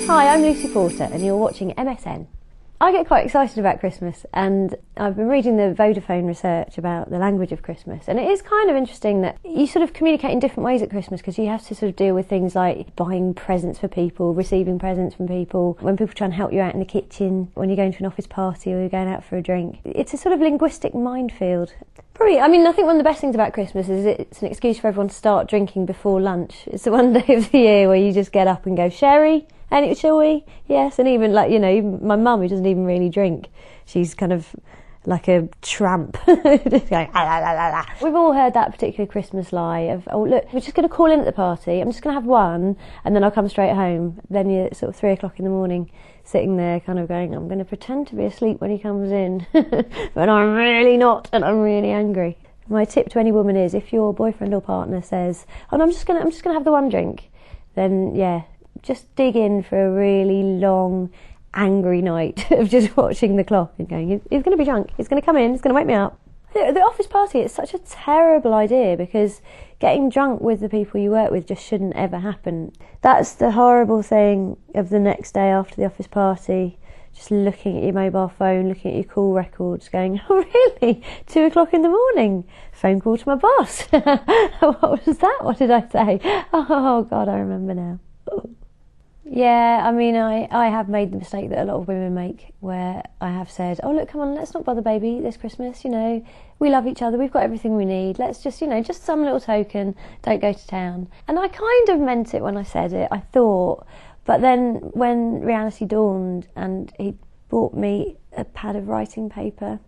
Hi, I'm Lucy Porter and you're watching MSN. I get quite excited about Christmas, and I've been reading the Vodafone research about the language of Christmas, and it is kind of interesting that you sort of communicate in different ways at Christmas, because you have to sort of deal with things like buying presents for people, receiving presents from people, when people try and help you out in the kitchen, when you're going to an office party or you're going out for a drink. It's a sort of linguistic minefield. Probably, I think one of the best things about Christmas is it's an excuse for everyone to start drinking before lunch. It's the one day of the year where you just get up and go, "Sherry? And shall we?" Yes, and even even my mum, who doesn't even really drink, she's kind of like a tramp, just going, "Ah, la, la, la, la." We've all heard that particular Christmas lie of, "Oh look, we're just going to call in at the party. I'm just going to have one, and then I'll come straight home." Then you're sort of 3 o'clock in the morning, sitting there, kind of going, "I'm going to pretend to be asleep when he comes in, but I'm really not, and I'm really angry." My tip to any woman is, if your boyfriend or partner says, "Oh no, I'm just going to have the one drink," then yeah, just dig in for a really long, angry night of just watching the clock and going, "He's going to be drunk, he's going to come in, he's going to wake me up." The office party is such a terrible idea, because getting drunk with the people you work with just shouldn't ever happen. That's the horrible thing of the next day after the office party, just looking at your mobile phone, looking at your call records, going, "Oh really? 2 o'clock in the morning? Phone call to my boss." What was that? What did I say? Oh God, I remember now. Yeah, I have made the mistake that a lot of women make, where I have said, "Oh look, come on, let's not bother baby this Christmas, we love each other, we've got everything we need, let's just, just some little token, don't go to town." And I kind of meant it when I said it, I thought, but then when reality dawned and he bought me a pad of writing paper,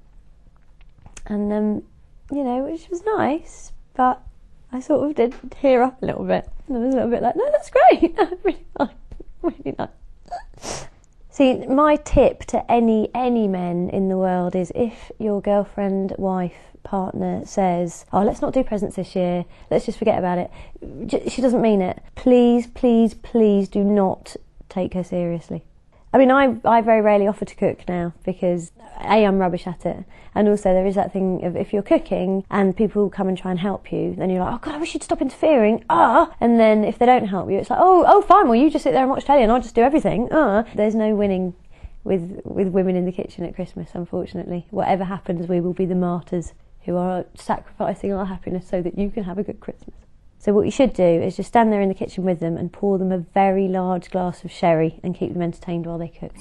and which was nice, but I sort of did tear up a little bit, and I was a little bit like, "No, that's great, really nice. Really nice." See, my tip to any men in the world is, if your girlfriend, wife, partner says, "Oh, let's not do presents this year, let's just forget about it," she doesn't mean it. Please, please, please do not take her seriously. I very rarely offer to cook now, because A, I'm rubbish at it, and also there is that thing of, if you're cooking and people come and try and help you, then you're like, "Oh God, I wish you'd stop interfering, and then if they don't help you, it's like, oh fine, well you just sit there and watch telly and I'll just do everything, There's no winning with women in the kitchen at Christmas, unfortunately. Whatever happens, we will be the martyrs who are sacrificing our happiness so that you can have a good Christmas. So what you should do is just stand there in the kitchen with them and pour them a very large glass of sherry and keep them entertained while they cook.